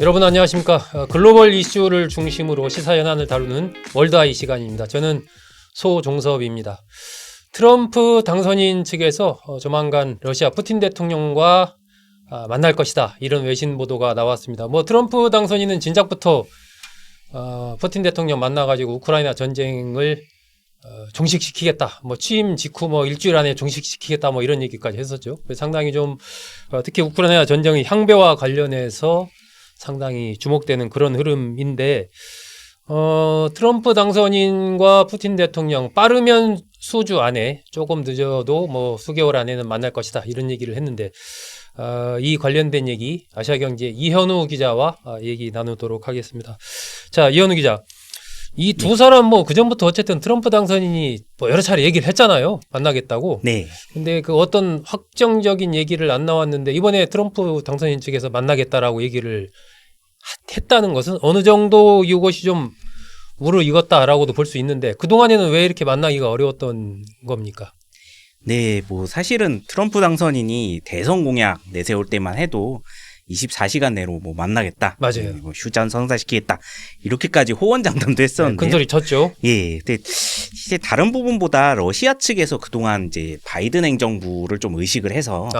여러분 안녕하십니까. 글로벌 이슈를 중심으로 시사연안을 다루는 월드아이 시간입니다. 저는 소종섭입니다. 트럼프 당선인 측에서 조만간 러시아 푸틴 대통령과 만날 것이다, 이런 외신 보도가 나왔습니다. 트럼프 당선인은 진작부터 푸틴 대통령 만나가지고 우크라이나 전쟁을 종식시키겠다, 취임 직후 일주일 안에 종식시키겠다, 이런 얘기까지 했었죠. 상당히 좀 특히 우크라이나 전쟁의 향배와 관련해서 상당히 주목되는 그런 흐름인데, 트럼프 당선인과 푸틴 대통령 빠르면 수주 안에, 조금 늦어도 수개월 안에는 만날 것이다, 이런 얘기를 했는데, 이 관련된 얘기 아시아경제 이현우 기자와 얘기 나누도록 하겠습니다. 자, 이현우 기자, 이 두 사람 그전부터 어쨌든 트럼프 당선인이 여러 차례 얘기를 했잖아요, 만나겠다고. 네. 근데 그 어떤 확정적인 얘기를 안 나왔는데, 이번에 트럼프 당선인 측에서 만나겠다라고 얘기를 했다는 것은 어느 정도 이것이 좀 무르익었다라고도 볼 수 있는데, 그동안에는 왜 이렇게 만나기가 어려웠던 겁니까? 네, 사실은 트럼프 당선인이 대선 공약 내세울 때만 해도 24시간 내로 만나겠다. 맞아요. 휴전 성사시키겠다. 이렇게까지 호언장담도 했었는데. 큰 소리 쳤죠. 예. 근데 이제 다른 부분보다 러시아 측에서 그동안 이제 바이든 행정부를 좀 의식을 해서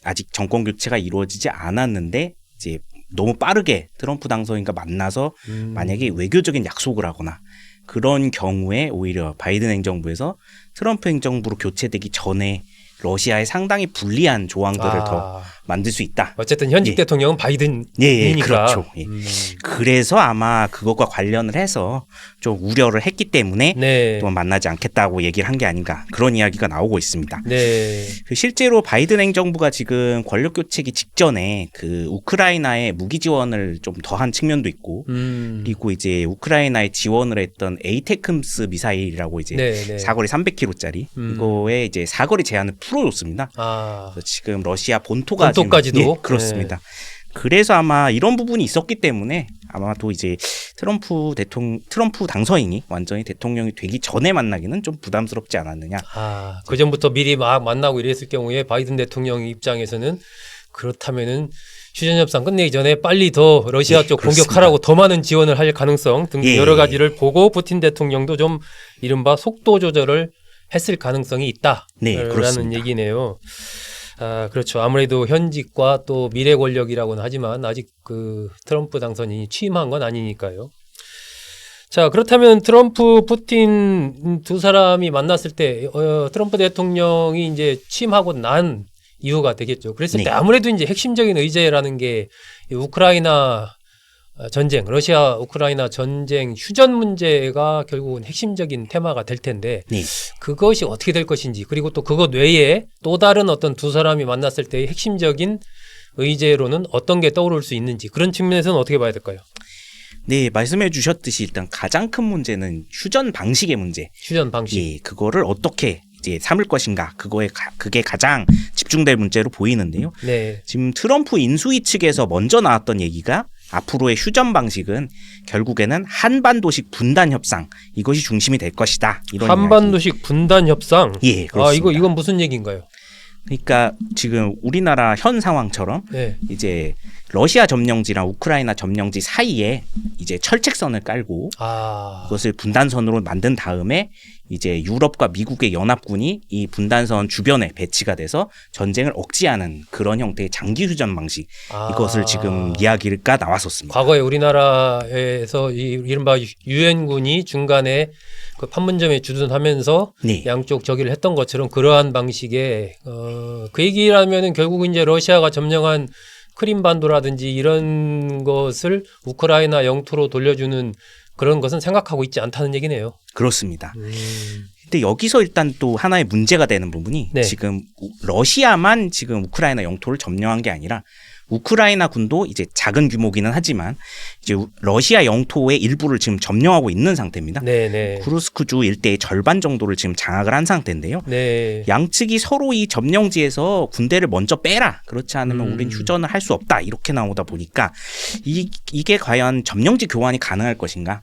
아직 정권 교체가 이루어지지 않았는데 이제 너무 빠르게 트럼프 당선인과 만나서 만약에 외교적인 약속을 하거나 그런 경우에 오히려 바이든 행정부에서 트럼프 행정부로 교체되기 전에 러시아에 상당히 불리한 조항들을 더 만들 수 있다. 어쨌든 현직 대통령은 바이든이니까. 그렇죠. 그래서 아마 그것과 관련을 해서 좀 우려를 했기 때문에 또 만나지 않겠다고 얘기를 한 게 아닌가, 그런 이야기가 나오고 있습니다. 네. 실제로 바이든 행정부가 지금 권력 교체기 직전에 그 우크라이나에 무기 지원을 좀 더한 측면도 있고, 그리고 이제 우크라이나에 지원을 했던 에이테크임스 미사일이라고 이제 사거리 300km짜리 이거에 이제 사거리 제한을 풀어줬습니다. 그래서 지금 러시아 본토까지도 그렇습니다. 그래서 아마 이런 부분이 있었기 때문에 아마도 이제 트럼프 당선인이 완전히 대통령이 되기 전에 만나기는 좀 부담스럽지 않았느냐. 그 전부터 미리 막 만나고 이랬을 경우에 바이든 대통령 입장에서는 그렇다면은 휴전협상 끝내기 전에 빨리 더 러시아 쪽 공격하라고 더 많은 지원을 할 가능성 등 여러 가지를 보고 푸틴 대통령도 좀 이른바 속도 조절을 했을 가능성이 있다라는 얘기네요. 그렇죠. 아무래도 현직과 또 미래 권력이라고는 하지만 아직 그 트럼프 당선인이 취임한 건 아니니까요. 자, 그렇다면 트럼프, 푸틴 두 사람이 만났을 때 트럼프 대통령이 이제 취임하고 난 이유가 되겠죠. 그랬을 때 아무래도 이제 핵심적인 의제라는 게 우크라이나 전쟁, 러시아 우크라이나 전쟁 휴전 문제가 결국은 핵심적인 테마가 될 텐데, 그것이 어떻게 될 것인지, 그리고 또 그것 외에 또 다른 어떤 두 사람이 만났을 때의 핵심적인 의제로는 어떤 게 떠오를 수 있는지, 그런 측면에서는 어떻게 봐야 될까요? 네, 말씀해 주셨듯이 일단 가장 큰 문제는 휴전 방식의 문제. 휴전 방식. 그거를 어떻게 이제 삼을 것인가, 그게 가장 집중될 문제로 보이는데요. 지금 트럼프 인수위 측에서 먼저 나왔던 얘기가 앞으로의 휴전 방식은 결국에는 한반도식 분단 협상, 이것이 중심이 될 것이다. 이런 한반도식 이야기. 분단 협상. 예, 그렇습니다. 이건 무슨 얘기인가요? 그러니까 지금 우리나라 현 상황처럼 이제 러시아 점령지랑 우크라이나 점령지 사이에 이제 철책선을 깔고 그것을 분단선으로 만든 다음에 이제 유럽과 미국의 연합군이 이 분단선 주변에 배치가 돼서 전쟁을 억제하는 그런 형태의 장기 휴전 방식, 이것을 지금 이야기가 나왔었습니다. 과거에 우리나라에서 이른바 유엔군이 중간에 그 판문점에 주둔하면서 양쪽 저기를 했던 것처럼 그러한 방식의 그 얘기라면은 결국 이제 러시아가 점령한 크림반도라든지 이런 것을 우크라이나 영토로 돌려주는 그런 것은 생각하고 있지 않다는 얘기네요. 그렇습니다. 근데 여기서 일단 또 하나의 문제가 되는 부분이 지금 러시아만 지금 우크라이나 영토를 점령한 게 아니라 우크라이나 군도 이제 작은 규모기는 하지만 이제 러시아 영토의 일부를 지금 점령하고 있는 상태입니다. 쿠르스크주 일대의 절반 정도를 지금 장악을 한 상태인데요. 양측이 서로 이 점령지에서 군대를 먼저 빼라, 그렇지 않으면 우린 휴전을 할 수 없다, 이렇게 나오다 보니까 이게 과연 점령지 교환이 가능할 것인가,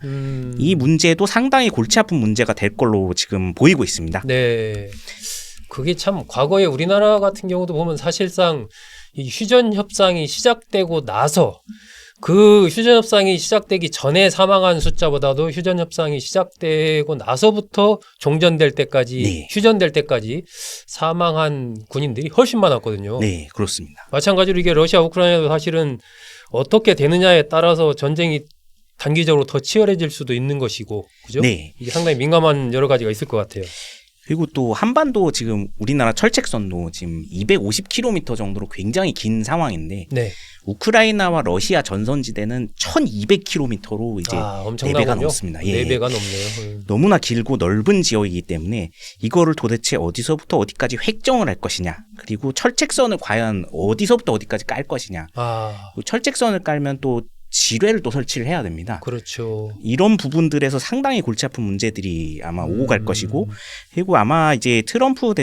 이 문제도 상당히 골치 아픈 문제가 될 걸로 지금 보이고 있습니다. 그게 참 과거에 우리나라 같은 경우도 보면 사실상 이 휴전 협상이 시작되고 나서 그 휴전 협상이 시작되기 전에 사망한 숫자보다도 휴전 협상이 시작되고 나서부터 종전될 때까지 네. 휴전될 때까지 사망한 군인들이 훨씬 많았거든요. 네, 그렇습니다. 마찬가지로 이게 러시아 우크라이나도 사실은 어떻게 되느냐에 따라서 전쟁이 단기적으로 더 치열해질 수도 있는 것이고, 그죠? 네. 이게 상당히 민감한 여러 가지가 있을 것 같아요. 그리고 또 한반도 지금 우리나라 철책선도 지금 250km 정도로 굉장히 긴 상황인데 네. 우크라이나와 러시아 전선지대는 1200km로 이제 4배가 넘습니다. 예. 4배가 넘네요. 너무나 길고 넓은 지역이기 때문에 이거를 도대체 어디서부터 어디까지 획정을 할 것이냐, 그리고 철책선을 과연 어디서부터 어디까지 깔 것이냐. 철책선을 깔면 또 지뢰를 또 설치를 해야 됩니다. 그렇죠. 이런 부분들에서 상당히 골치 아픈 문제들이 아마 오고 갈 것이고, 그리고 아마 이제 트럼프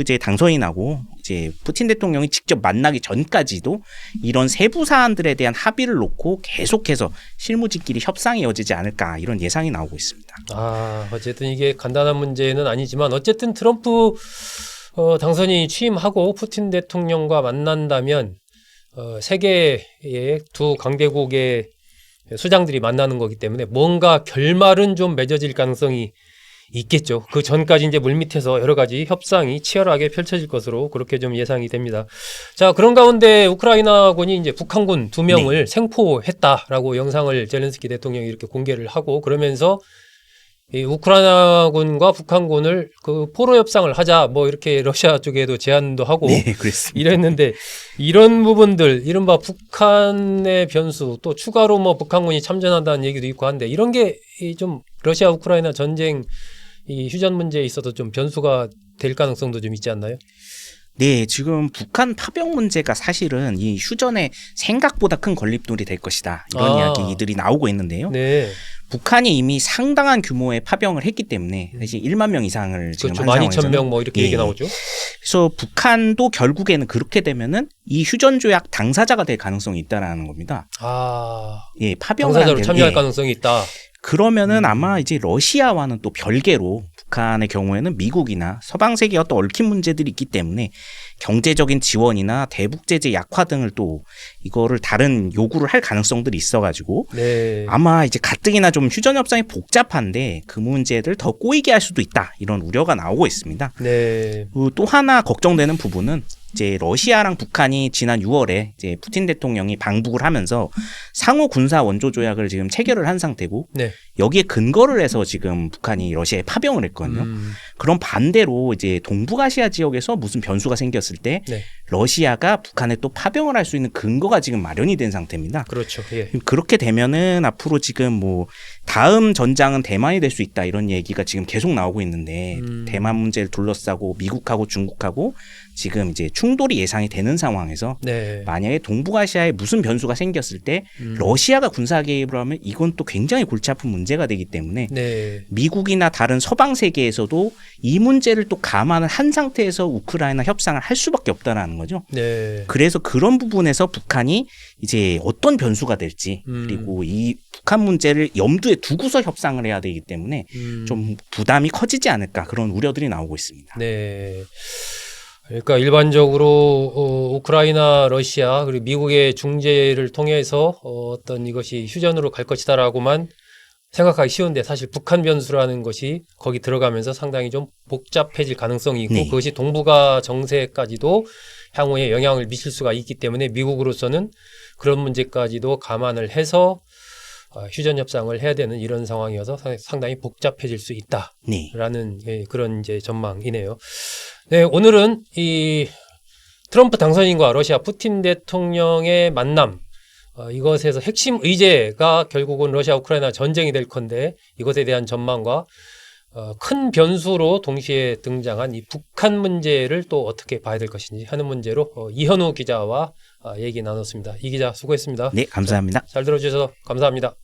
이제 당선인하고 이제 푸틴 대통령이 직접 만나기 전까지도 이런 세부 사안들에 대한 합의를 놓고 계속해서 실무진끼리 협상이 이어지지 않을까, 이런 예상이 나오고 있습니다. 어쨌든 이게 간단한 문제는 아니지만 어쨌든 트럼프 당선인이 취임하고 푸틴 대통령과 만난다면 세계의 두 강대국의 수장들이 만나는 거기 때문에 뭔가 결말은 좀 맺어질 가능성이 있겠죠. 그 전까지 이제 물밑에서 여러 가지 협상이 치열하게 펼쳐질 것으로 그렇게 좀 예상이 됩니다. 자, 그런 가운데 우크라이나군이 이제 북한군 2명을 생포했다라고 영상을 젤렌스키 대통령이 이렇게 공개를 하고, 그러면서 이 우크라이나군과 북한군을 그 포로 협상을 하자, 뭐 이렇게 러시아 쪽에도 제안도 하고 그랬습니다. 이랬는데, 이런 부분들, 이른바 북한의 변수, 또 추가로 뭐 북한군이 참전한다는 얘기도 있고 한데, 이런 게 좀 러시아 우크라이나 전쟁 이 휴전 문제에 있어서 좀 변수가 될 가능성도 좀 있지 않나요? 네, 지금 북한 파병 문제가 사실은 이 휴전에 생각보다 큰 걸림돌이 될 것이다, 이런 이야기들이 나오고 있는데요. 네. 북한이 이미 상당한 규모의 파병을 했기 때문에 사실 1만 명 이상을 지금 그렇죠. 한 상황에서는 12,000명 뭐 이렇게 얘기 나오죠. 그래서 북한도 결국에는 그렇게 되면은 이 휴전 조약 당사자가 될 가능성이 있다라는 겁니다. 예, 파병을 당사자로 참여할 가능성이 있다. 그러면은 아마 이제 러시아와는 또 별개로 북한의 경우에는 미국이나 서방 세계와 또 얽힌 문제들이 있기 때문에 경제적인 지원이나 대북 제재 약화 등을 또 이거를 다른 요구를 할 가능성들이 있어가지고 아마 이제 가뜩이나 좀 휴전 협상이 복잡한데 그 문제들 더 꼬이게 할 수도 있다, 이런 우려가 나오고 있습니다. 또 하나 걱정되는 부분은 이제 러시아랑 북한이 지난 6월에 이제 푸틴 대통령이 방북을 하면서 상호 군사 원조 조약을 지금 체결을 한 상태고 여기에 근거를 해서 지금 북한이 러시아에 파병을 했거든요. 그럼 반대로 이제 동북아시아 지역에서 무슨 변수가 생겼을 때 러시아가 북한에 또 파병을 할 수 있는 근거가 지금 마련이 된 상태입니다. 그렇죠. 예. 그렇게 되면은 앞으로 지금 뭐 다음 전장은 대만이 될 수 있다, 이런 얘기가 지금 계속 나오고 있는데 대만 문제를 둘러싸고 미국하고 중국하고 지금 이제 충돌이 예상이 되는 상황에서 만약에 동북아시아에 무슨 변수가 생겼을 때 러시아가 군사 개입을 하면 이건 또 굉장히 골치 아픈 문제가 되기 때문에 미국이나 다른 서방 세계에서도 이 문제를 또 감안을 한 상태에서 우크라이나 협상을 할 수밖에 없다라는 거죠. 그래서 그런 부분에서 북한이 이제 어떤 변수가 될지, 그리고 이 북한 문제를 염두에 두고서 협상을 해야 되기 때문에 좀 부담이 커지지 않을까, 그런 우려들이 나오고 있습니다. 그러니까 일반적으로 우크라이나, 러시아 그리고 미국의 중재를 통해서 어떤 이것이 휴전으로 갈 것이다라고만 생각하기 쉬운데, 사실 북한 변수라는 것이 거기 들어가면서 상당히 좀 복잡해질 가능성이 있고 그것이 동북아 정세까지도 향후에 영향을 미칠 수가 있기 때문에 미국으로서는 그런 문제까지도 감안을 해서 휴전 협상을 해야 되는 이런 상황이어서 상당히 복잡해질 수 있다라는 그런 이제 전망이네요. 오늘은 이 트럼프 당선인과 러시아 푸틴 대통령의 만남, 이것에서 핵심 의제가 결국은 러시아 우크라이나 전쟁이 될 건데, 이것에 대한 전망과 큰 변수로 동시에 등장한 이 북한 문제를 또 어떻게 봐야 될 것인지 하는 문제로 이현우 기자와 얘기 나눴습니다. 이 기자 수고했습니다. 네, 감사합니다. 잘 들어주셔서 감사합니다.